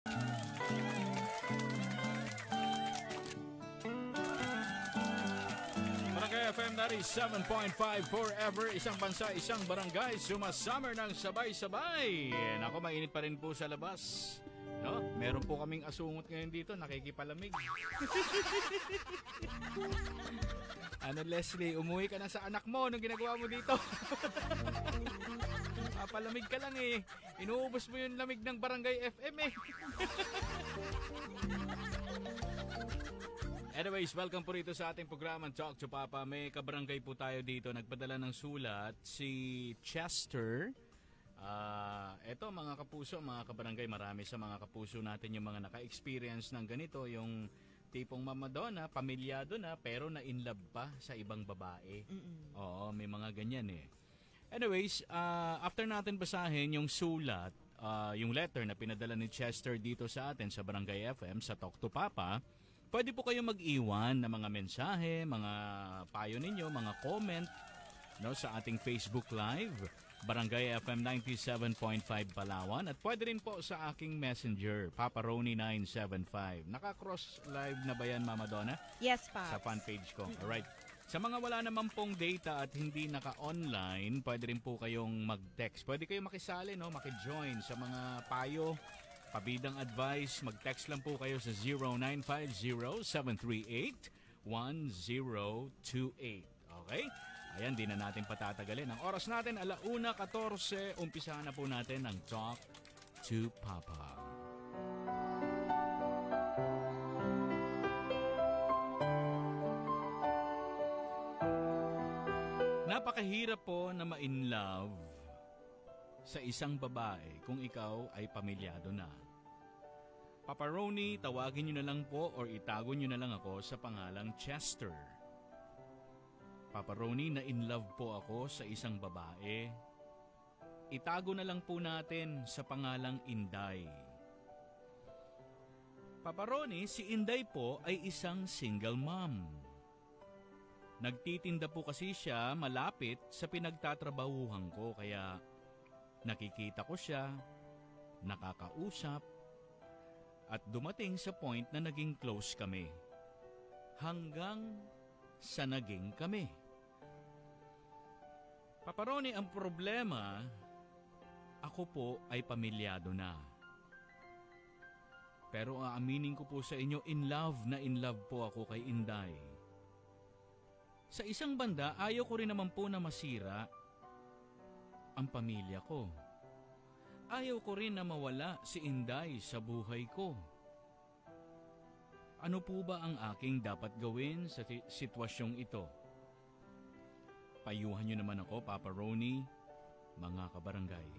Barangay FM 7.5 forever. Isang bansa, isang barangay. Sumasummer ng sabay-sabay. Nako, mainit pa rin po sa labas. No? Meron po kaming asungot ngayon dito. Nakikipalamig. Ano, Leslie, umuwi ka na sa anak mo. Anong ginagawa mo dito? Palamig ka lang eh. Inuubos mo yung lamig ng Barangay FM eh. Anyways, welcome po rito sa ating programa Talk to Papa. May kabarangay po tayo dito. Nagpadala ng sulat si Chester. Eto mga kapuso, mga kabarangay, marami sa mga kapuso natin yung mga naka-experience ng ganito. Yung tipong mamadona, pamilyado na, pero na-inlove pa sa ibang babae. Oo, may mga ganyan eh. Anyways, after natin basahin yung sulat, yung letter na pinadala ni Chester dito sa atin sa Barangay FM, sa Talk to Papa, pwede po kayo mag-iwan ng mga mensahe, mga payo ninyo, mga comment, no, sa ating Facebook Live, Barangay FM 97.5 Palawan. At pwede rin po sa aking messenger, Papa Roni 975. Naka-cross live na ba yan, Mama Donna? Yes, pa. Sa fan page ko. Alright. Sa mga wala naman pong data at hindi naka-online, pwede rin po kayong mag-text. Pwede kayong makisali, no, maki-join sa mga payo, pabidang advice. Mag-text lang po kayo sa 0950-738-1028. Okay? Ayan, di na natin patatagalin. Ang oras natin, 1:14. Umpisahan na po natin ang Talk to Papa. Napakahirap po na ma-inlove sa isang babae kung ikaw ay pamilyado na. Papa Roni, tawagin nyo na lang po or itago nyo na lang ako sa pangalang Chester. Papa Roni, na-inlove po ako sa isang babae. Itago na lang po natin sa pangalang Inday. Papa Roni, si Inday po ay isang single mom. Nagtitinda po kasi siya malapit sa pinagtatrabahuhan ko, kaya nakikita ko siya, nakakausap, at dumating sa point na naging close kami. Hanggang sa naging kami. Papa Roni, ang problema, ako po ay pamilyado na. Pero aaminin ko po sa inyo, in love po ako kay Inday. Sa isang banda, ayaw ko rin naman po na masira ang pamilya ko. Ayaw ko rin na mawala si Inday sa buhay ko. Ano po ba ang aking dapat gawin sa sitwasyong ito? Payuhan niyo naman ako, Papa Roni, mga kabarangay.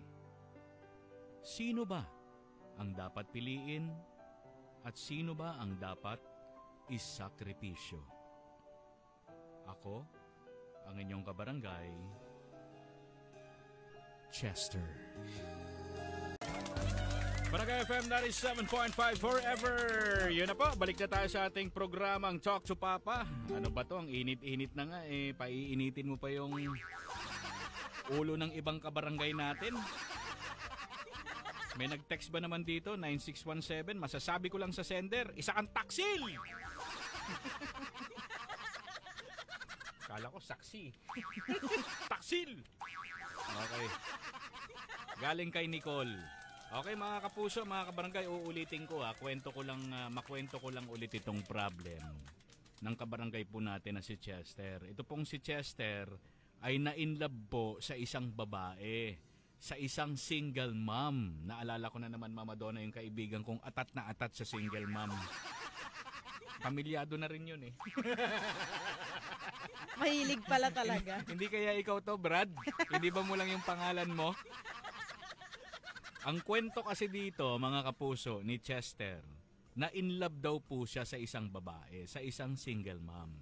Sino ba ang dapat piliin at sino ba ang dapat isakripisyo? Ako, ang inyong kabarangay, Chester. Barangay FM 97.5 forever. Yun na po, balik na tayo sa ating programang Talk to Papa. Ano ba to? Ang init-init na nga eh. Paiinitin mo pa yung ulo ng ibang kabarangay natin. May nag-text ba naman dito? 9617. Masasabi ko lang sa sender, isa kang taksil! Kala ko saksi. Taksil! Okay. Galing kay Nicole. Okay mga kapuso, mga kabarangay, uulitin ko ha. Makwento ko lang ulit itong problem ng kabarangay po natin na si Chester. Ito pong si Chester ay na-inlove po sa isang babae, sa isang single mom. Naalala ko na naman, Mama Donna, yung kaibigan kong atat na atat sa single mom. Pamilyado na rin yun eh. Mahilig pala talaga. Hindi kaya ikaw to, Brad? Hindi ba mo lang yung pangalan mo? Ang kwento kasi dito, mga kapuso, ni Chester, na in love daw po siya sa isang babae, sa isang single mom.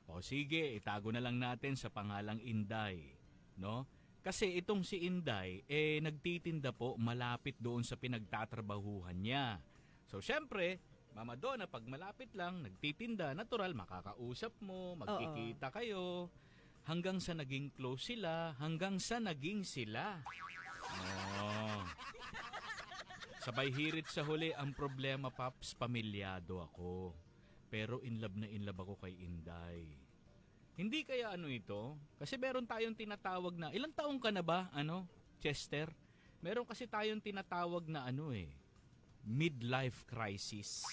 O sige, itago na lang natin sa pangalang Inday, no? Kasi itong si Inday, nagtitinda po malapit doon sa pinagtatrabahuhan niya. So, syempre, Mama Donna, pag malapit lang, nagtitinda, natural, makakausap mo, magkikita kayo, hanggang sa naging close sila, hanggang sa naging sila. Oh. Sabay hirit sa huli, ang problema, Paps, pamilyado ako. Pero in love ako kay Inday. Hindi kaya ano ito? Kasi meron tayong tinatawag na, ilang taong ka na ba, Chester? Meron kasi tayong tinatawag na midlife crisis.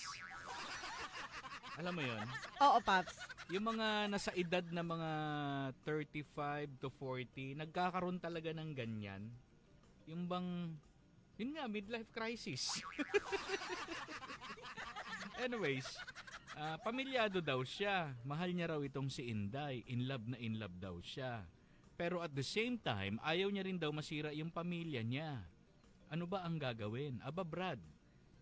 Alam mo yon? Oo, Paps. Yung mga nasa edad na mga 35 to 40, nagkakaroon talaga ng ganyan. Yung bang, yun nga, midlife crisis. Anyways, pamilyado daw siya. Mahal niya raw itong si Inday. In love daw siya. Pero at the same time, ayaw niya rin daw masira yung pamilya niya. Ano ba ang gagawin? Aba Brad,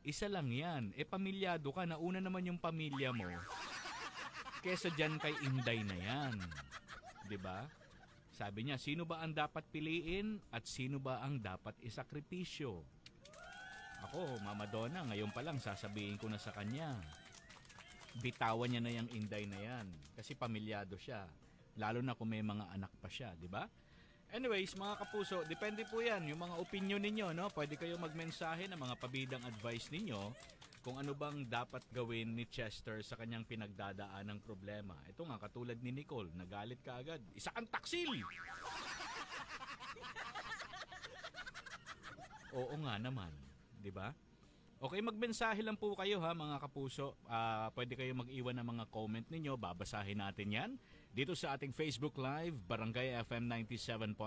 isa lang yan. Pamilyado ka, nauna naman yung pamilya mo. Kesa dyan kay Inday na yan. 'Di ba? Sabi niya, sino ba ang dapat piliin at sino ba ang dapat isakripisyo? Ako, Mama Donna, ngayon pa lang sasabihin ko na sa kanya. Bitawan niya na yung Inday na yan. Kasi pamilyado siya. Lalo na kung may mga anak pa siya, di ba? Anyways, mga kapuso, depende po yan. Yung mga opinion ninyo, no? Pwede kayo magmensahe ng mga pabidang advice ninyo kung ano bang dapat gawin ni Chester sa kanyang pinagdadaan ng problema. Ito nga, katulad ni Nicole, nagalit ka agad. Isa kang taksil! Oo nga naman, di ba? Okay, magmensahe lang po kayo ha mga kapuso. Pwede kayo mag-iwan ng mga comment ninyo, babasahin natin yan. Dito sa ating Facebook Live, Barangay FM 97.5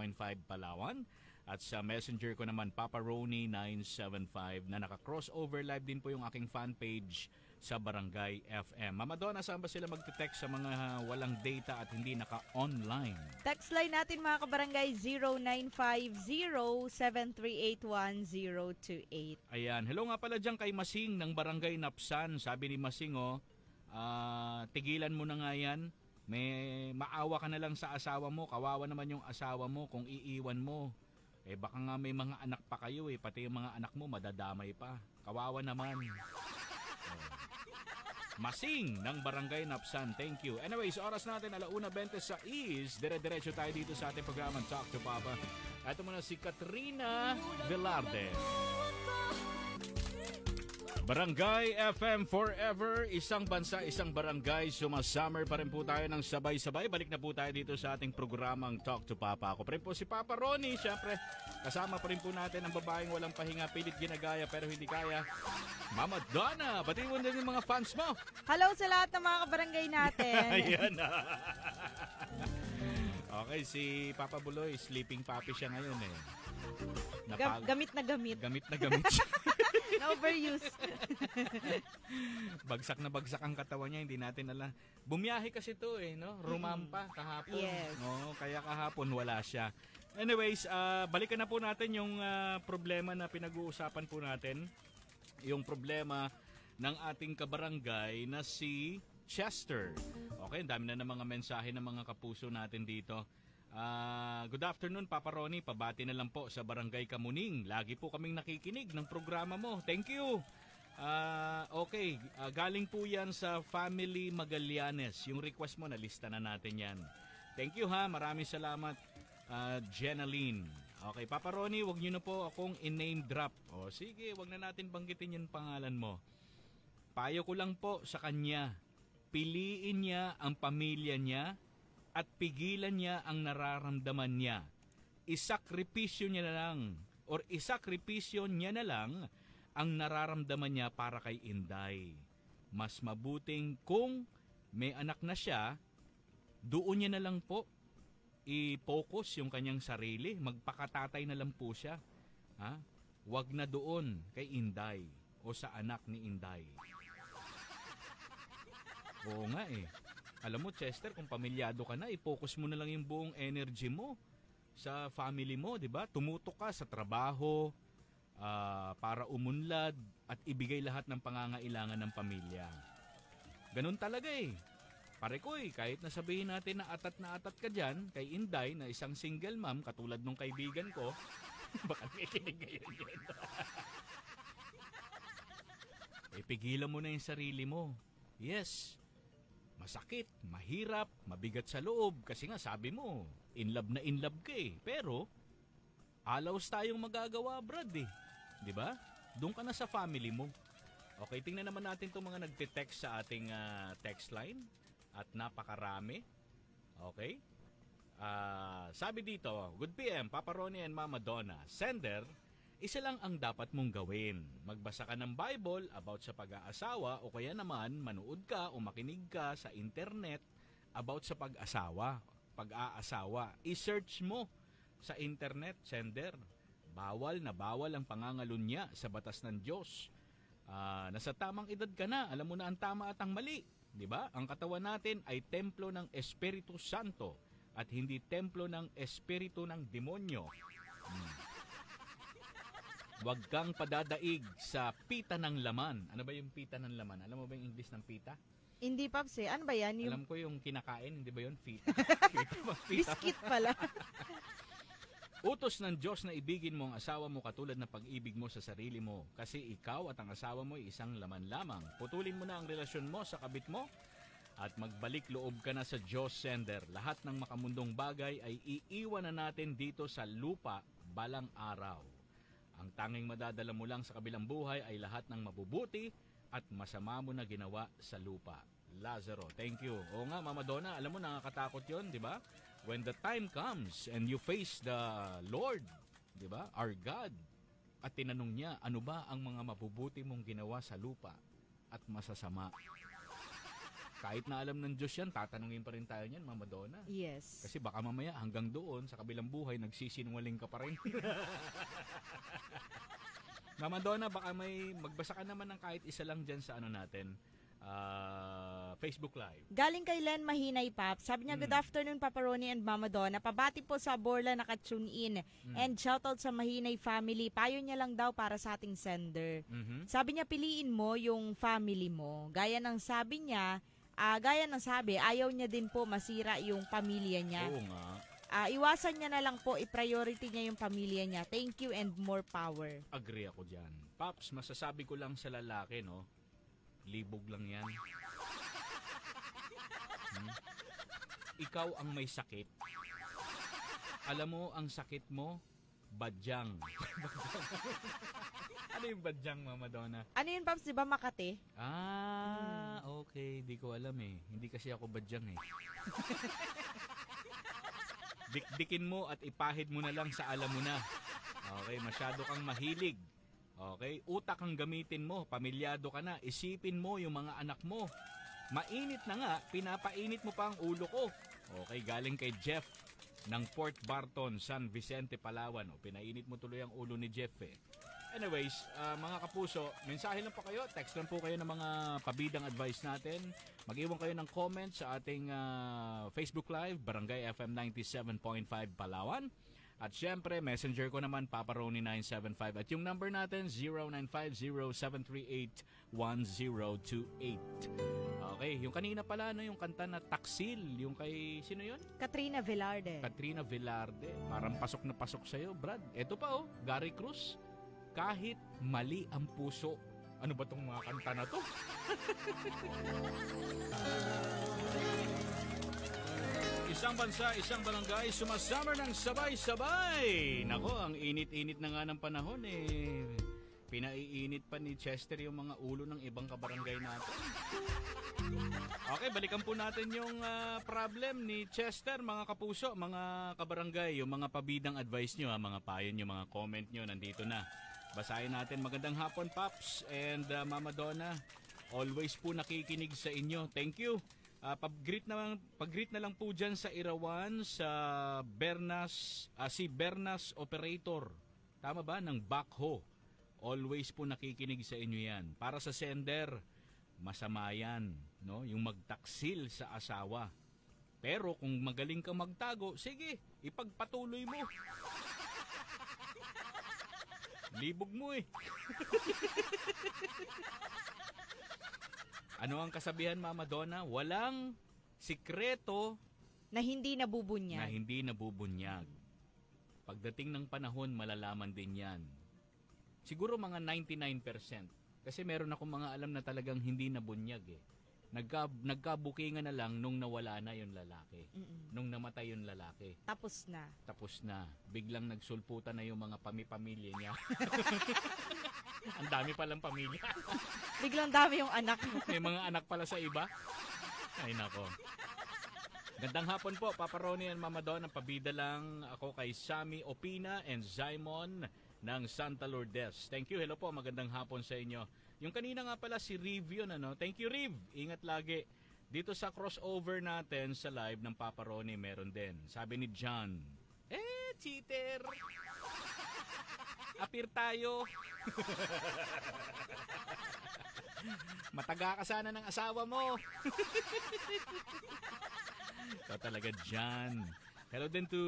Palawan. At sa messenger ko naman, Papa Roni 975 na naka-crossover live din po yung aking fan page sa Barangay FM. Mama Donna, saan ba sila magte-text sa mga walang data at hindi naka-online? Text line natin mga kabarangay 0950-738-1028. Ayan. Hello nga pala dyan kay Masing ng Barangay Napsan. Sabi ni Masing, tigilan mo na nga yan. May maawa ka na lang sa asawa mo. Kawawa naman yung asawa mo kung iiwan mo. Baka nga may mga anak pa kayo pati yung mga anak mo madadamay pa. Kawawa naman. Masing ng Barangay Napsan. Thank you. Anyways, oras natin 1:26. Dire-diretso tayo dito sa ating programang Talk to Papa. Ito muna si Katrina Velarde. Barangay FM Forever, isang bansa, isang barangay. Sumasummer pa rin po tayo ng sabay-sabay. Balik na po tayo dito sa ating programang Talk to Papa. Ako pa rin po si Papa Ronnie. Siyempre, kasama pa rin po natin ang babaeng walang pahinga, pilit ginagaya pero hindi kaya. Mama Donna, batiin mo din yung mga fans mo. Hello sa lahat ng mga kabarangay natin. Ayan na. Okay, si Papa Buloy, sleeping puppy siya ngayon Gamit na gamit. Gamit na gamit siya. Na-overuse. Bagsak na bagsak ang katawan niya, hindi natin alam. Bumiyahe kasi to Rumampa kahapon. Yes. No, kaya kahapon wala siya. Anyways, balikan na po natin yung problema na pinag-uusapan po natin. Yung problema ng ating kabarangay na si Chester. Okay, dami na ng mga mensahe ng mga kapuso natin dito. Good afternoon, Papa Ronnie. Pabati na lang po sa Barangay Kamuning. Lagi po kaming nakikinig ng programa mo. Thank you. Okay, galing po yan sa Family Magallanes. Yung request mo, nalista na natin yan. Thank you ha, maraming salamat, Jenaline. Okay, Papa Ronnie, wag nyo na po akong in-name drop. Sige, wag na natin banggitin yung pangalan mo. Payo ko lang po sa kanya. Piliin niya ang pamilya niya at pigilan niya ang nararamdaman niya. Isakripisyo niya na lang ang nararamdaman niya para kay Inday. Mas mabuting kung may anak na siya, doon niya na lang po i-focus yung kanyang sarili. Magpakatatay na lang po siya. Wag na doon kay Inday o sa anak ni Inday. Oo nga Alam mo, Chester, kung pamilyado ka na, i-focus mo na lang yung buong energy mo sa family mo, di ba? Tumutok ka sa trabaho para umunlad at ibigay lahat ng pangangailangan ng pamilya. Ganun talaga Pare ko kahit nasabihin natin na atat ka dyan kay Inday na isang single mom, katulad nung kaibigan ko, baka nakikinig ngayon yun. Pigilan mo na yung sarili mo. Yes, masakit, mahirap, mabigat sa loob kasi nga sabi mo, in love ka Pero, alaws tayong magagawa, Brad Di ba? Doon ka na sa family mo. Okay, tingnan naman natin itong mga nagte-text sa ating text line at napakarami. Okay? Sabi dito, Good PM, Papa Ronnie and Mama Donna. Sender, isa lang ang dapat mong gawin. Magbasa ka ng Bible about sa pag-aasawa o kaya naman manood ka o makinig ka sa internet about sa pag-aasawa. I-search mo sa internet, sender. Bawal na bawal ang pangangalunya sa batas ng Diyos. Nasa tamang edad ka na, alam mo na ang tama at ang mali. Diba? Ang katawan natin ay templo ng Espiritu Santo at hindi templo ng espiritu ng demonyo. Huwag kang padadaig sa pita ng laman. Ano ba yung pita ng laman? Alam mo ba yung English ng pita? Hindi, Paps, Ano ba yan? Alam ko yung kinakain, hindi ba yun? Pita. Pita. Biscuit pala. Utos ng Diyos na ibigin mo ang asawa mo katulad ng pag-ibig mo sa sarili mo. Kasi ikaw at ang asawa mo ay isang laman lamang. Putulin mo na ang relasyon mo sa kabit mo at magbalik loob ka na sa Diyos, sender. Lahat ng makamundong bagay ay iiwan na natin dito sa lupa balang araw. Ang tanging madadala mo lang sa kabilang buhay ay lahat ng mabubuti at masama mo na ginawa sa lupa. Lazaro, thank you. Oo nga, Mama Donna, alam mo nakakatakot yon, di ba? When the time comes and you face the Lord, di ba? Our God. At tinanong niya, ano ba ang mga mabubuti mong ginawa sa lupa at masasama? Kahit na alam ng Diyos yan, tatanungin pa rin tayo niyan, Mama Donna. Yes. Kasi baka mamaya hanggang doon, sa kabilang buhay, nagsisinungaling ka pa rin. Mama Donna, baka may magbasa ka naman ng kahit isa lang dyan sa ano natin, Facebook Live. Galing kay Len Mahinay, Pap. Sabi niya, Good afternoon, Papa Ronnie and Mama Donna. Pabati po sa Borla naka-tune in. And shoutout sa Mahinay family. Payo niya lang daw para sa ating sender. Sabi niya, piliin mo yung family mo. Gaya ng sabi, ayaw niya din po masira yung pamilya niya. Oo nga. Iwasan niya na lang po, i-priority niya yung pamilya niya. Thank you and more power. Agree ako dyan. Paps, masasabi ko lang sa lalaki, no? Libog lang yan. Ikaw ang may sakit. Alam mo, ang sakit mo, badyang. Ano yung badyang, Mama Donna? Ano yun, Paps? Di ba Makati? Okay. Di ko alam eh. Hindi kasi ako badyang eh. Dikdikin mo at ipahid mo na lang sa alam mo na. Okay, masyado kang mahilig. Okay, utak ang gamitin mo, pamilyado ka na, isipin mo yung mga anak mo. Mainit na nga, pinapainit mo pa ang ulo ko. Okay, galing kay Jeff ng Port Barton, San Vicente, Palawan. Pinainit mo tuloy ang ulo ni Jeff eh. Anyways, mga kapuso, mensahe lang po kayo, text lang po kayo ng mga pabidang advice natin. Mag-iwan kayo ng comment sa ating Facebook Live, Barangay FM 97.5 Palawan. At syempre, messenger ko naman, Papa Ronnie 975. At yung number natin, 0950-738-1028. Okay, yung kanina pala, yung kanta na Taksil, yung kay, sino yun? Katrina Velarde. Katrina Velarde. Parang pasok na pasok sa'yo, Brad. Eto pa Gary Cruz. Kahit mali ang puso. Ano ba tong mga kanta na to? Isang bansa, isang barangay, sumasama ng sabay-sabay. Nako, ang init-init na nga ng panahon eh. Pinaiinit pa ni Chester yung mga ulo ng ibang kabarangay natin. Okay, balikan po natin yung problem ni Chester, mga kapuso, mga kabarangay, yung mga pabidang advice nyo, mga payo nyo, mga comment nyo, nandito na. Basahin natin. Magandang hapon, Paps and Mama Donna. Always po nakikinig sa inyo. Thank you. Pag-greet na lang po dyan sa Irawan, sa Bernas, si Bernas Operator. Tama ba? Ng backhoe. Always po nakikinig sa inyo yan. Para sa sender, masama yan, no? Yung magtaksil sa asawa. Pero kung magaling kang magtago, sige, ipagpatuloy mo. Libog mo eh. Ano ang kasabihan, Mama Donna? Walang sikreto na hindi nabubunyag. Pagdating ng panahon, malalaman din yan. Siguro mga 99%. Kasi meron akong mga alam na talagang hindi nabunyag eh. Nagkabukingan na lang nung nawala na yung lalaki. Mm-mm. Nung namatay yung lalaki. Tapos na. Tapos na. Biglang nagsulputan na yung mga pamilya niya. Ang dami palang pamilya. Biglang dami yung anak. May mga anak pala sa iba. Ay nako. Gandang hapon po, Papa Ronnie and Mama Don. Ang pabida lang ako kay Sammy Opina and Simon ng Santa Lourdes. Thank you. Hello po, magandang hapon sa inyo. Yung kanina nga pala si Riv yun, ano? Thank you, Riv. Ingat lagi. Dito sa crossover natin sa live ng Papa Ronnie, meron din. Sabi ni John, cheater! Apir tayo. Mataga ka sana ng asawa mo. Ito talaga dyan. Hello din to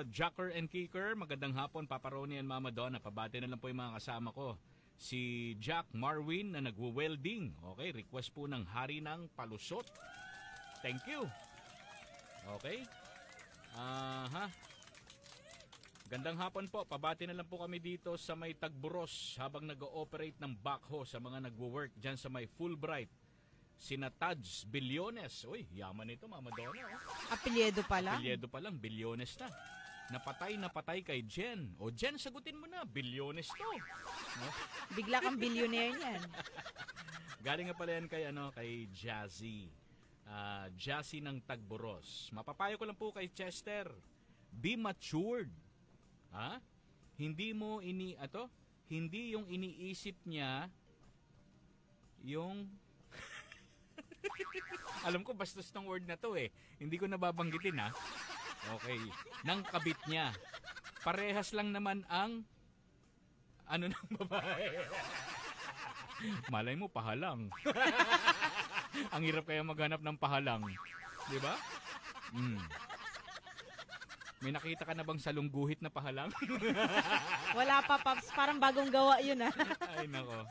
Jacker and Kicker. Magandang hapon, Papa Ronnie and Mama Donna. Pabati na lang po yung mga kasama ko. Si Jack Marwin na nagwo-welding. Okay, request po ng Hari ng Palusot. Thank you. Okay. Gandang hapon po. Pabati na lang po kami dito sa may Tagburos habang nag-ooperate ng backhoe sa mga nagwo-work dyan sa may Fulbright. Sina Tads Bilyones. Uy, yaman ito, Mama Donna. Oh. Apelyedo pa lang. Apelyedo pa lang, Bilyones na. Napatay kay Jen. O Jen, sagutin mo na, Bilyones to. No? Bigla kang billionaire niyan. Galing nga pala yan kay Jazzy. Jazzy ng Tagburos. Mapapayo ko lang po kay Chester. Be matured. Ha? Hindi yung iniisip niya yung alam ko bastos ng word na to eh. Hindi ko nababanggitin ha. Okay. Nang kabit niya. Parehas lang naman ang ng babae. Malay mo, pahalang. Ang hirap kaya maghanap ng pahalang. Di ba? May nakita ka na bang salungguhit na pahalang? Wala pa, Paps. Parang bagong gawa yun ah. Ay, nako.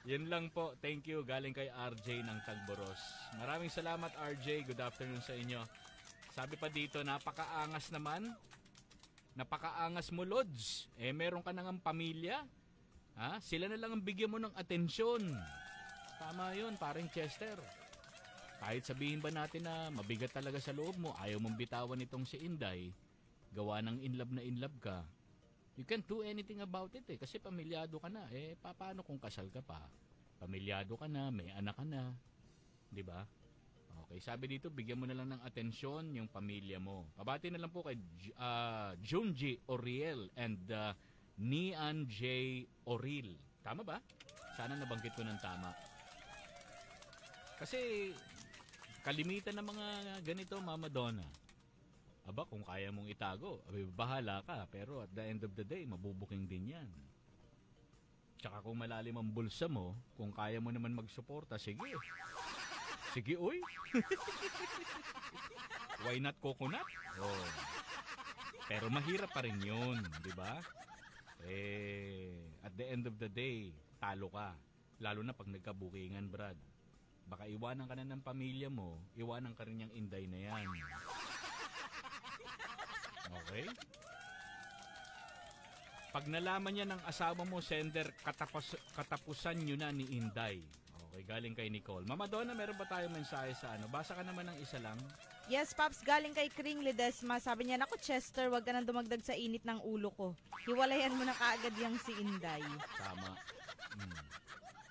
Yun lang po. Thank you. Galing kay RJ ng Tagboros. Maraming salamat, RJ. Good afternoon sa inyo. Sabi pa dito, napakaangas naman. Napakaangas mo, Lods. Meron ka nang pamilya. Ha? Sila na lang ang bigyan mo ng atensyon. Tama yun, parang Chester. Kahit sabihin ba natin na mabigat talaga sa loob mo, ayaw mong bitawan itong si Inday, gawa ng in love ka. You can't do anything about it eh. Kasi pamilyado ka na. Paano kung kasal ka pa? Pamilyado ka na, may anak ka na. Diba? Okay, sabi dito, bigyan mo na lang ng atensyon yung pamilya mo. Pabati na lang po kay Junji Oriel and Nian J. Oril. Tama ba? Sana nabanggit ko ng tama. Kasi kalimitan ng mga ganito, Mama Donna. Aba, kung kaya mong itago, bahala ka. Pero at the end of the day, mabubuking din yan. Tsaka kung malalim ang bulsa mo, kung kaya mo naman magsuporta, sige. Sige, uy. Why not coconut? Oh. Pero mahirap pa rin yun, di ba? At the end of the day, talo ka. Lalo na pag nagkabukingan, Brad. Baka iwanan ka na ng pamilya mo, iwanan ka rin yung Inday na yan. Okay? Pag nalaman niya ng asawa mo, sender, katapusan nyo na ni Inday. Okay, galing kay Nicole. Mama Donna, meron ba tayong mensahe sa Basa ka naman ng isa lang. Yes, Paps, galing kay Kring Ledesma. Sabi niya, naku Chester, wag ka nang dumagdag sa init ng ulo ko. Hiwalayan mo na kaagad yung si Inday. Tama.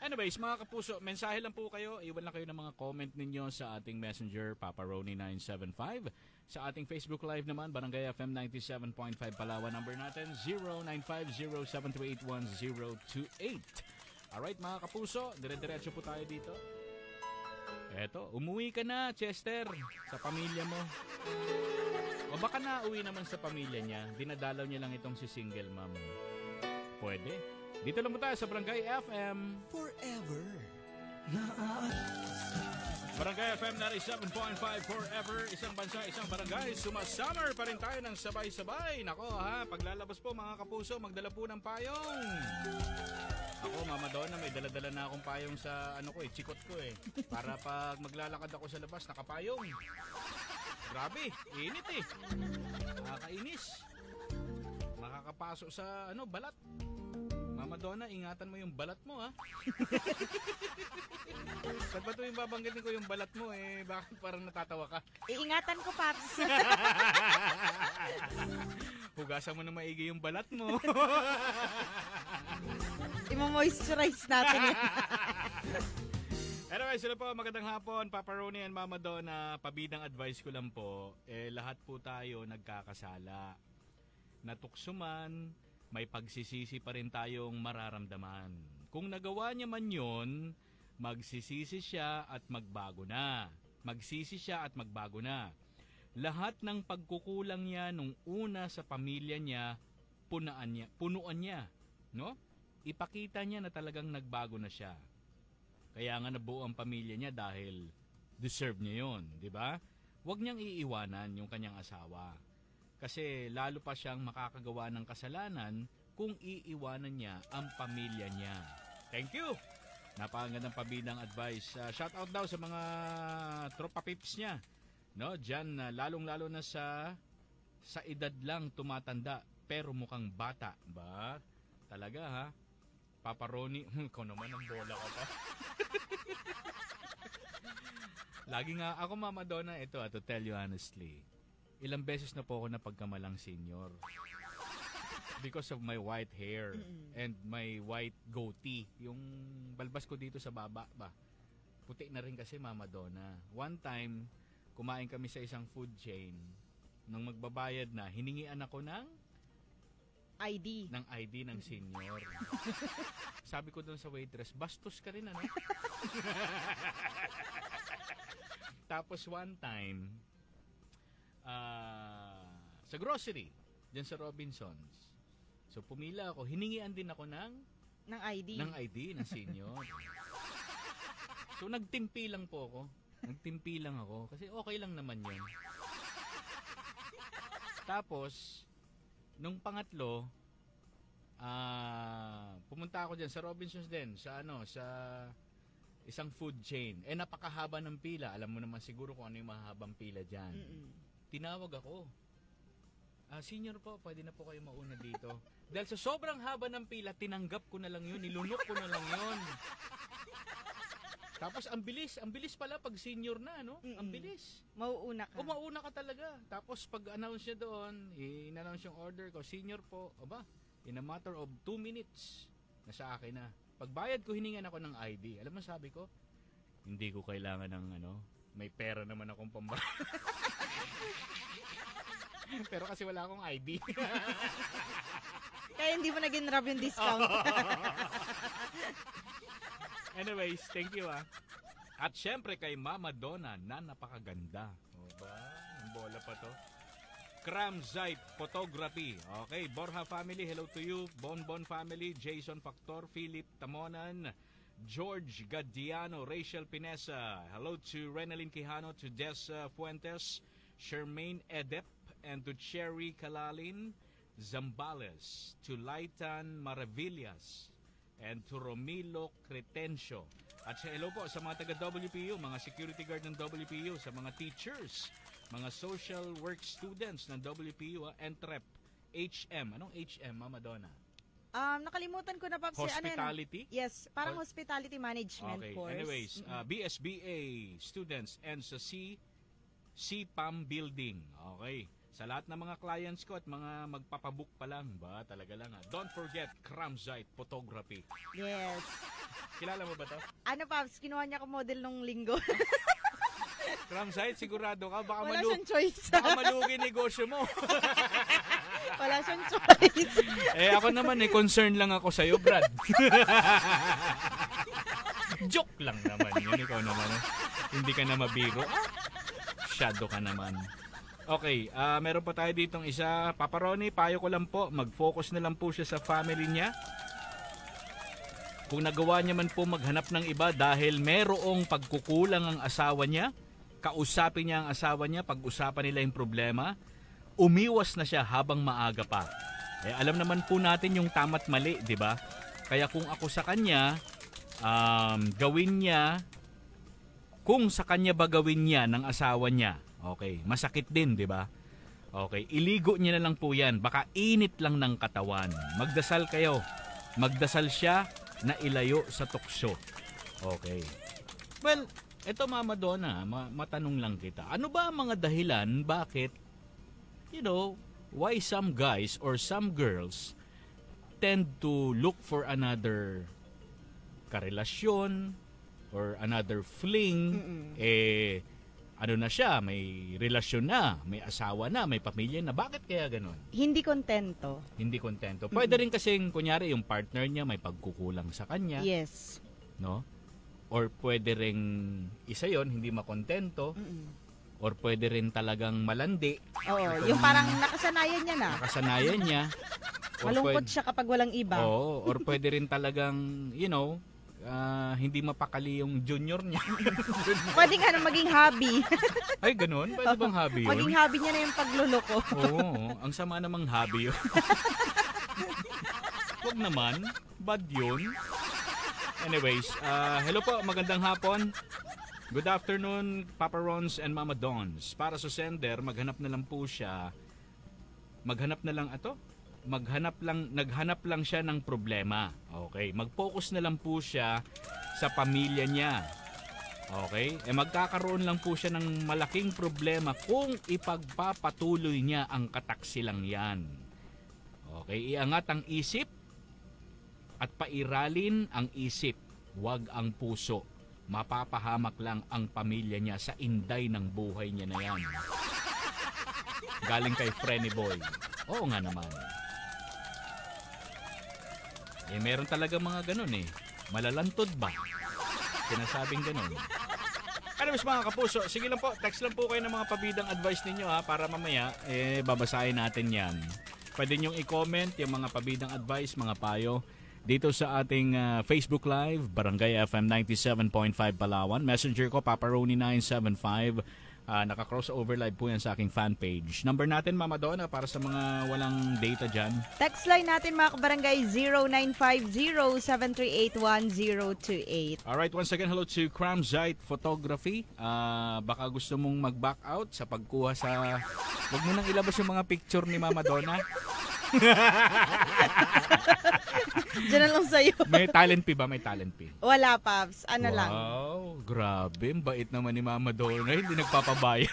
Anyways, mga kapuso, mensahe lang po kayo. Iwan lang kayo ng mga comment ninyo sa ating messenger, Papa Ronnie 975. Sa ating Facebook Live naman, Barangay FM 97.5 Palawan. Number natin, 0950-738-1028. Alright, mga kapuso, dire-diretso po tayo dito. Eto, umuwi ka na, Chester, sa pamilya mo. O baka na uwi naman sa pamilya niya, dinadalaw niya lang itong si single mom. Pwede. Dito lang po tayo sa Barangay FM. Forever. Barangay FM 97.5 Forever. Isang bansa, isang barangay. Sumasummer pa rin tayo ng sabay-sabay. Nako ha, paglalabas po mga kapuso, magdala po ng payong. Ako, Mama Donna, may dala-dala na akong payong sa chikot ko eh. Para pag maglalakad ako sa labas, nakapayong. Grabe, init eh. Nakakainis. Makakapasok sa balat. Mama Donna, ingatan mo yung balat mo ha. Ba't ba tuwing babanggitin ko yung balat mo bakit parang natatawa ka? Iingatan ko, Paps. Hugasan mo na maigi yung balat mo. Imo-moisturize natin yan. Anyway, sila po, magandang hapon, Papa Ronnie and Mama Donna. Pabidang advice ko lang po, lahat po tayo nagkakasala. Natukso man, may pagsisisi pa rin tayong mararamdaman. Kung nagawa niya man yun, magsisisi siya at magbago na. Magsisi siya at magbago na. Lahat ng pagkukulang niya nung una sa pamilya niya, punuan niya. No? Ipakita niya na talagang nagbago na siya. Kaya nga nabuo ang pamilya niya dahil deserve niya yun. Diba? Huwag niyang iiwanan yung kanyang asawa. Kasi lalo pa siyang makakagawa ng kasalanan kung iiwanan niya ang pamilya niya. Thank you! Napakagandang pabidang advice. Shout out daw sa mga tropa pips niya. No, diyan lalong-lalo na sa edad lang tumatanda pero mukhang bata, ba? Talaga ha. Papa Ronnie, ikaw naman ang bola ka pa. Lagi nga ako, Mama Donna, ito to tell you honestly. Ilang beses na po ako napagkamalang senior. Because of my white hair and my white goatee. Yung balbas ko dito sa baba ba. Puti na rin kasi, Mama Donna. One time, kumain kami sa isang food chain. Nung magbabayad na, hiningian ako ng ID ng senior. Sabi ko doon sa waitress, bastos ka rin ano? Tapos one time, sa grocery, dyan sa Robinsons. So pumila ako, hiningian din ako ng ID ng senior. So nagtimpi lang po ako. Nagtimpi lang ako kasi okay lang naman 'yun. Tapos nung pangatlo, pumunta ako diyan sa Robinsons din, sa isang food chain. Napakahaba ng pila. Alam mo naman siguro kung ano yung mahabang pila diyan. Tinawag ako. Senior po, pwede na po kayo mauna dito. Dahil sa sobrang haba ng pila, tinanggap ko na lang yun, nilunok ko na lang yun. Tapos ang bilis pala pag senior na, no? Ang bilis. Mauuna ka. Mauna ka talaga. Tapos pag announce niya doon, in-announce yung order ko, senior po, in a matter of 2 minutes, nasa akin na. Pagbayad ko, hiningan ako ng ID. Alam mo sabi ko, hindi ko kailangan ng may pera naman akong pambayad. Pero kasi wala akong ID. Kaya hindi mo naging rub yung discount. Anyways, thank you At syempre kay Mama Donna na napakaganda. Ba? Ang bola pa to. Cramzite Photography. Okay, Borja family, hello to you. Bonbon family, Jason Factor, Philip Tamonan, George Gadiano, Rachel Pinesa. Hello to Renalyn Quijano, to Des Fuentes, Shermaine Edep, and to Cherry Kalalin Zambales, to Laitan Maravillas, and to Romilo Cretencio. At hello po sa mga taga-WPU, mga security guard ng WPU, sa mga teachers, mga social work students ng WPU, NTREP, HM. Anong HM, Mama Donna? Nakalimutan ko na, Paps. Hospitality? Yes, parang hospitality management course. Anyways, BSBA students and sa CPAM building. Okay. Sa lahat ng mga clients ko at mga magpapabook pa lang, ba talaga lang Don't forget Cramzite Photography. Yes. Kilala mo ba to? Paps, kinuha niya ko model nung linggo. Cramzite, sigurado ka? Wala siyang choice. Baka malugi negosyo mo. Wala siyang choice. Ako naman concern lang ako sa'yo, Brad. Joke lang naman yun. Ikaw naman hindi ka na mabiro. Shadow ka naman. Okay, meron pa tayo ditong isa. Papa Ronnie, payo ko lang po, mag-focus na lang po siya sa family niya. Kung nagawa niya man po maghanap ng iba dahil merong pagkukulang ang asawa niya, kausapin niya ang asawa niya, pag-usapan nila yung problema, umiwas na siya habang maaga pa. Alam naman po natin yung tama't mali, di ba? Kaya kung ako sa kanya, gawin niya, kung sa kanya ba gawin niya ng asawa niya, okay, masakit din, di ba? Okay, iligo niya na lang po yan. Baka init lang ng katawan. Magdasal kayo. Magdasal siya na ilayo sa tukso. Okay. Well, eto Mama Donna, matanong lang kita. Ano ba ang mga dahilan bakit, why some guys or some girls tend to look for another karelasyon or another fling, ano na siya, may relasyon na, may asawa na, may pamilya na. Bakit kaya ganun? Hindi kontento. Hindi kontento. Pwede rin kasing, kunyari, yung partner niya may pagkukulang sa kanya. Yes. No? Or pwede ring isa yon hindi makontento. Or pwede rin talagang malandi. Oo, yung parang nakasanayan niya na. Nakasanayan niya. Malungkot siya kapag walang iba. Oo, or pwede rin talagang, hindi mapakali yung junior niya. Pwede nga na maging hobby. Ay, ganun? Pwede bang hobby yun? Maging hobby niya na yung pagluloko. Oo, ang sama namang hobby yun. Huwag naman, bad yun. Anyways, hello po, magandang hapon. Good afternoon, Papa Rons and Mama Dons. Para sa sender, naghanap lang siya ng problema. Okay, mag-focus na lang po siya sa pamilya niya. Okay, magkakaroon lang po siya ng malaking problema kung ipagpapatuloy niya ang kataksilang yan. Okay, iangat ang isip at pairalin ang isip, wag ang puso. Mapapahamak lang ang pamilya niya sa inday ng buhay niya na yan. Galing kay Frenny Boy. Oo nga naman. Meron talaga mga ganun Malalantod ba? Sinasabing ganun. Anyways mga kapuso, sige lang po, text lang po kayo ng mga pabidang advice ninyo para mamaya babasahin natin yan. Pwede nyong i-comment yung mga pabidang advice, mga payo dito sa ating Facebook Live, Barangay FM 97.5 Palawan. Messenger ko, Paparoni975. Naka-crossover live po yan sa aking fan page. Number natin, Mama Donna, para sa mga walang data dyan. Text line natin mga kabarangay, 0950-738-1028. Alright, once again, hello to Cramzite Photography. Baka gusto mong mag-back out sa pagkuha sa... Huwag mo nang ilabas yung mga picture ni Mama Donna. Diyan na lang sa'yo. May talent fee ba? May talent fee? Wala, Paps. Ano lang. Wow, grabe. Bait naman ni Mama Donna. Hindi nagpapabayad.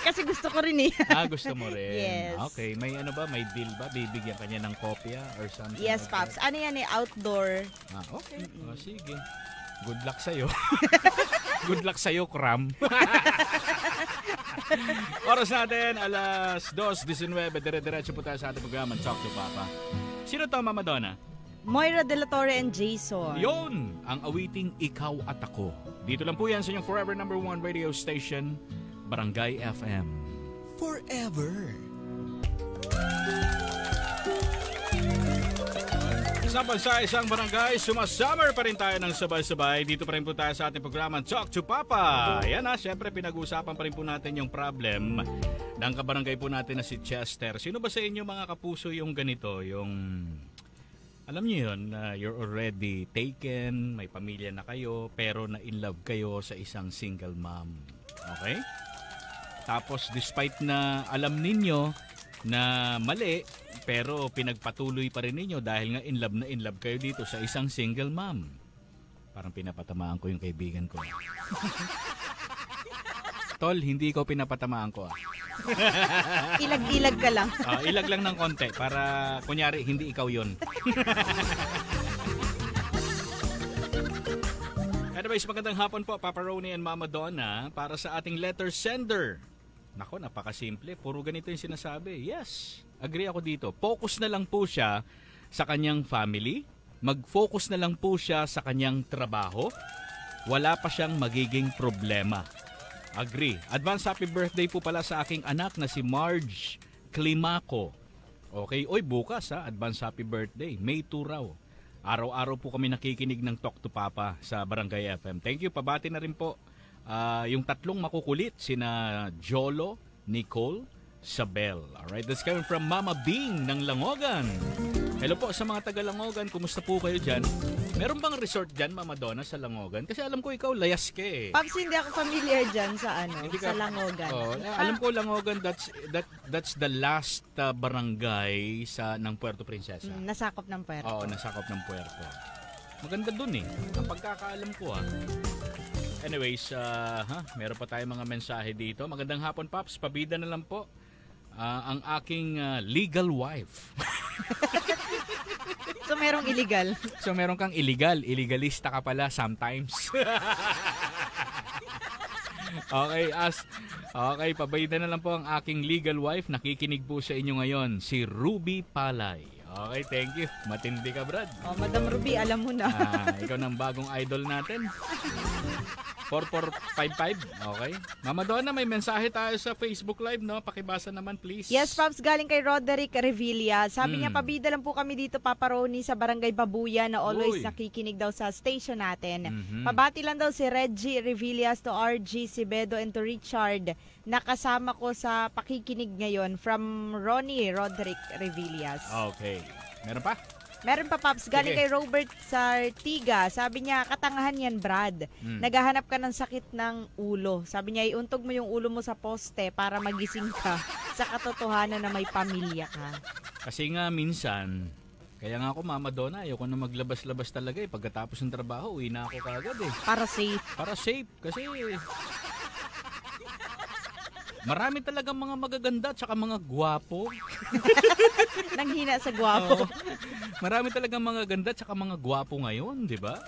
kasi gusto ko rin gusto mo rin? Yes. Okay. May may deal ba? Bibigyan ka niya ng kopya or something? Yes, like Paps. That? Ano yan outdoor. Okay. Sige. Good luck sa'yo. Good luck sa'yo, Kram. Oras natin, alas 2:19. Dire-diretso po tayo sa ating programa, Talk to Papa. Sino to, Mama Donna? Moira De La Torre and Jason. Yun, ang awiting Ikaw at Ako. Dito lang po yan sa inyong Forever #1 radio station, Barangay FM. Forever. Sa isang barangay, sumasummer pa rin tayo ng sabay-sabay. Dito pa rin po tayo sa ating programa Talk to Papa. Yan syempre pinag-uusapan pa rin po natin yung problem ng kabarangay po natin na si Chester. Sino ba sa inyo mga kapuso yung ganito? Yung, alam niyo yun, you're already taken, may pamilya na kayo, pero na-in love kayo sa isang single mom. Okay? Tapos despite na alam ninyo na mali, pero pinagpatuloy pa rin ninyo dahil nga in love kayo dito sa isang single mom. Parang pinapatamaan ko yung kaibigan ko. Tol, hindi ko pinapatamaan ko. Ilag-ilag ka lang. Ilag lang ng konti para kunyari hindi ikaw yun. Anyways, magandang hapon po, Papa Roni and Mama Donna, para sa ating letter sender. Nako, napakasimple. Puro ganito yung sinasabi. Yes, agree ako dito. Focus na lang po siya sa kanyang family. Mag-focus na lang po siya sa kanyang trabaho. Wala pa siyang magiging problema. Agree. Advance happy birthday po pala sa aking anak na si Marge Climaco. Okay, bukas advance happy birthday. May 2 raw. Araw-araw po kami nakikinig ng Talk to Papa sa Barangay FM. Thank you. Pabati na rin po yung 3 makukulit, sina Jolo, Nicole, Sabel. Alright, that's coming from Mama Bing ng Langogan. Hello po sa mga taga Langogan, kumusta po kayo dyan? Meron bang resort dyan, Mama Donna, sa Langogan? Kasi alam ko ikaw, layas ka Paps, hindi ako familiar dyan sa sa Langogan. Alam ko Langogan, that's the last barangay ng Puerto Princesa. Nasakop ng Puerto. Oo, nasakop ng Puerto. Maganda dun eh. Ang pagkakaalam ko Anyways, meron pa tayong mga mensahe dito. Magandang hapon, Paps. Pabida na lang po ang aking legal wife. So, merong illegal. So, meron kang illegal. Illegalista ka pala sometimes. Okay, pabida na lang po ang aking legal wife. Nakikinig po sa inyo ngayon, si Ruby Palay. Okay, thank you. Matindi ka, Brad. Madam Ruby, alam mo na. Ikaw ng bagong idol natin. 4455. Okay. Mama Donna, may mensahe tayo sa Facebook Live, no? Pakibasa naman, please. Yes, Pops, galing kay Roderick Revilla. Sabi niya, pabida lang po kami dito, Papa Ronnie, sa Barangay Babuya na always nakikinig daw sa station natin. Pabati lang daw si Reggie Revillas to RG Sibedo and to Richard. Nakasama ko sa pakikinig ngayon from Ronnie Roderick Revillas. Okay. Meron pa? Meron pa, Paps. Galing kay Robert Sartiga. Sabi niya, katangahan yan, Brad. Naghahanap ka ng sakit ng ulo. Sabi niya, iuntog mo yung ulo mo sa poste para magising ka sa katotohanan na may pamilya ka. Kasi nga minsan, kaya nga ako, Mama Donna, ayoko na maglabas-labas talaga eh. Pagkatapos ng trabaho, uwi na ako kagad eh. Para safe. Para safe. Kasi marami talagang mga magaganda at saka mga gwapo. Nanghina sa gwapo. Marami talagang mga ganda at saka mga gwapo ngayon, di ba?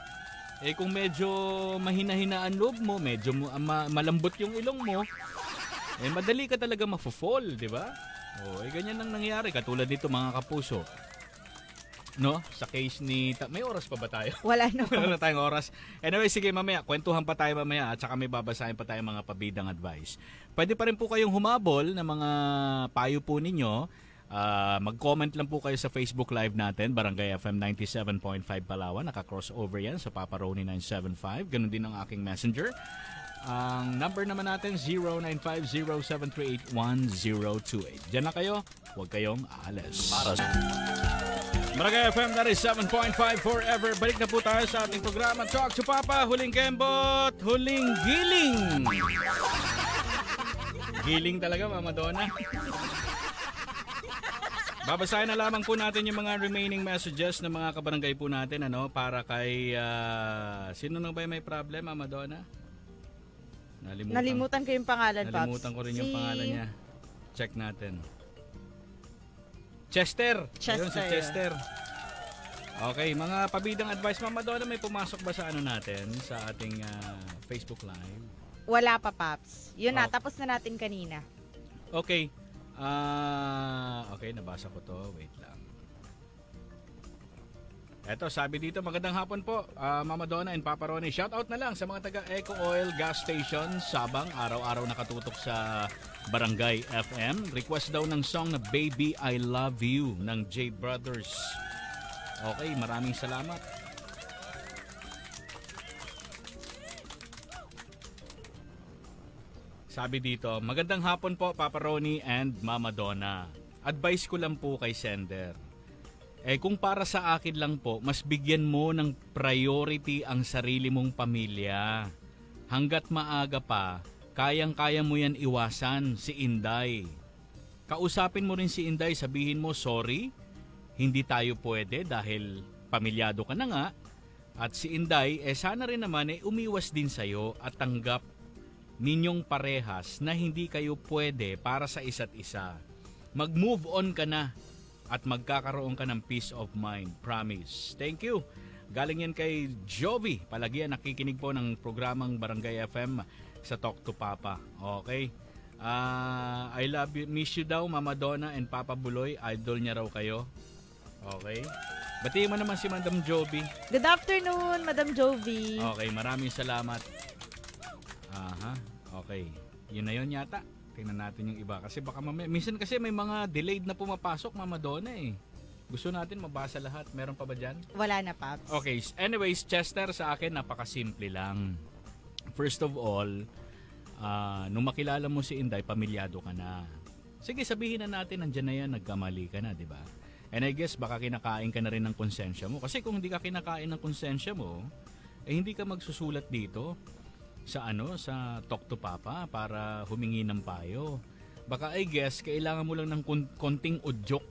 Eh kung medyo mahina-hinaan loob mo, medyo malambot yung ilong mo, eh madali ka talaga mafo-fall, di ba? Ganyan ang nangyayari. Katulad dito, mga kapuso. No? Sa case ni... May oras pa ba tayo? Wala na. Wala tayong oras. Anyway, sige mamaya. Kwentuhan pa tayo mamaya at saka may babasahin pa tayo mga pabidang advice. Pwede pa rin po kayong humabol ng mga payo po ninyo. Mag-comment lang po kayo sa Facebook Live natin, Barangay FM 97.5 Palawan. Naka-crossover yan sa Papa Ronnie 975. Ganun din ang aking messenger. Ang number naman natin, 0950-738-1028. Diyan na kayo. Huwag kayong aalis. Barangay FM 97.5 forever. Balik na po tayo sa ating programa Talk to Papa. Huling kembot, huling giling. Giling talaga, Mama Donna. Babasahin na lamang po natin yung mga remaining messages ng mga kabarangay po natin para kay sino nang ba may problem, Mama Donna? Nalimutan ko yung pangalan, Pops. Nalimutan ko rin yung pangalan niya. Check natin. Chester. Ayun, si Chester. Okay, mga pabidang advice, Mama Donna, may pumasok ba sa natin sa ating Facebook Live? Wala pa, Paps. Yun na, tapos na natin kanina. Okay. Okay, nabasa ko to. Wait lang. Eto, sabi dito, magandang hapon po, Mama Donna and Papa Ronnie. Shout out na lang sa mga taga Eco Oil Gas Station, Sabang, araw-araw nakatutok sa Barangay FM. Request daw ng song na Baby I Love You ng J Brothers. Okay, maraming salamat. Sabi dito, magandang hapon po, Papa Ronnie and Mama Donna. Advice ko lang po kay sender. Kung para sa akin lang po, mas bigyan mo ng priority ang sarili mong pamilya. Hanggat maaga pa, kayang-kaya mo yan iwasan, si Inday. Kausapin mo rin si Inday, sabihin mo, sorry, hindi tayo pwede dahil pamilyado ka na nga. At si Inday, sana rin naman umiwas din sa'yo at tanggap ninyong parehas na hindi kayo pwede para sa isa't isa. Mag-move on ka na. At magkakaroon ka ng peace of mind. Promise. Thank you. Galing yan kay Jovi. Palagyan, nakikinig po ng programang Barangay FM sa Talk to Papa. Okay. I love you. Miss you daw, Mama Donna and Papa Buloy. Idol niya raw kayo. Okay. Batiin mo naman si Madam Jovi. Good afternoon, Madam Jovi. Okay, maraming salamat. Okay. Yun na yun yata. Tingnan natin yung iba kasi baka minsan kasi may mga delayed na pumapasok, Mama Donna eh. Gusto natin mabasa lahat. Meron pa ba dyan? Wala na, Paps. Okay. Anyways, Chester, sa akin napakasimple lang. First of all, nung makilala mo si Inday, pamilyado ka na. Sige, sabihin na natin, nandyan na yan, nagkamali ka na, di ba? And I guess baka kinakain ka na rin ng konsensya mo. Kasi kung hindi ka kinakain ng konsensya mo, hindi ka magsusulat dito sa sa Talk to Papa para humingi ng payo. Baka I guess kailangan mo lang ng konting udyok.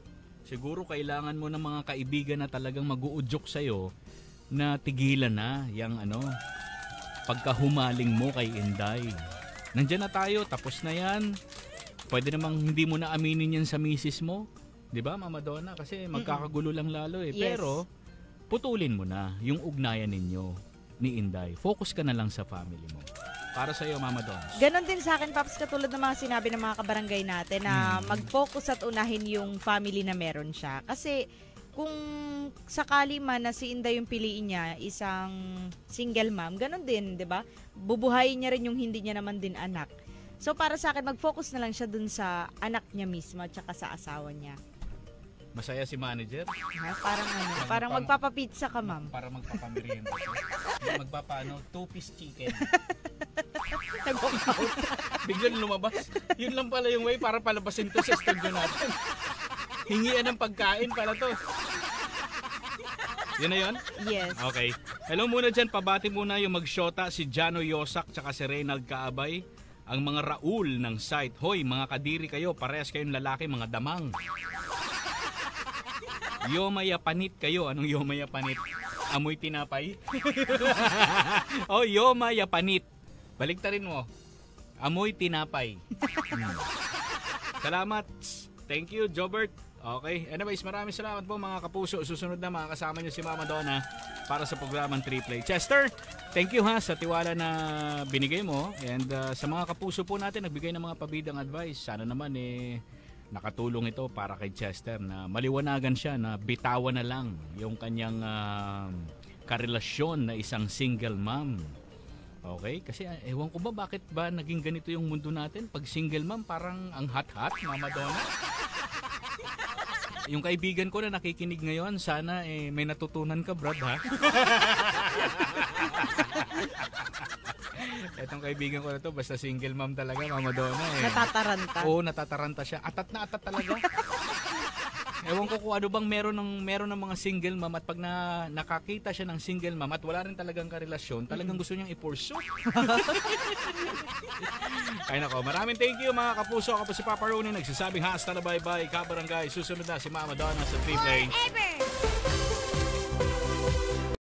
Siguro kailangan mo ng mga kaibigan na talagang mag-uudyok sa'yo na tigilan na yung pagkahumaling mo kay Inday. Nandiyan na tayo, tapos na yan. Pwede namang hindi mo na aminin yan sa misis mo. 'Di ba, Mama Donna? Kasi magkakagulo lang lalo eh. Yes. Pero putulin mo na yung ugnayan ninyo ni Inday. Focus ka na lang sa family mo. Para sa iyo, Mama Donna. Ganon din sa akin, Paps, katulad ng mga sinabi ng mga kabarangay natin na mag-focus at unahin yung family na meron siya. Kasi kung sakali man na si Inday yung piliin niya, isang single mom, ganon din, 'di ba? Bubuhayin niya rin yung hindi niya naman din anak. So para sa akin, mag-focus na lang siya dun sa anak niya mismo at saka sa asawa niya. Masaya si manager. Ha? Parang magpapapizza ka, ma'am. Para magpapamerienda. Two-piece chicken. Nag-walkout. Biglang lumabas. Yun lang pala yung way para palabasin to sa studio natin. Hingian ng pagkain pala to. Yun na yun? Yes. Okay. Hello muna dyan. Pabati muna yung magsyota si Jano Yosak tsaka si Reynald Kaabay. Ang mga Raul ng site. Hoy, mga kadiri kayo. Parehas kayong lalaki, mga damang. Yomaya panit kayo. Anong yomaya panit? Amoy tinapay? Oh, yomaya panit. Baliktarin mo. Amoy tinapay. Salamat. Thank you, Jobert. Okay. Anyways, maraming salamat po mga kapuso. Susunod na mga kasama nyo si Mama Donna para sa programang 3Play. Chester, thank you ha sa tiwala na binigay mo. And sa mga kapuso po natin, nagbigay ng mga pabidang advice. Sana naman nakatulong ito para kay Chester na maliwanagan siya na bitawan na lang yung kanyang karelasyon na isang single mom. Okay? Kasi ewan ko ba bakit ba naging ganito yung mundo natin? Pag single mom parang ang hot-hot, Mama Donna. Yung kaibigan ko na nakikinig ngayon, sana may natutunan ka, Brad, ha? Etong kaibigan ko na to, basta single mom talaga, Mama Donna eh. Natataranta. Oo, natataranta siya. Atat na atat talaga. Ewan ko kung ano bang meron ng mga single mom at pag nakakita siya ng single mom at wala rin talagang karelasyon, talagang gusto niyang i-pursue. Ay nako, maraming thank you mga kapuso. Ako po si Papa Rooney, nagsasabing hasta na bye-bye, kabarangay. Susunod na si Mama Donna sa 3Play.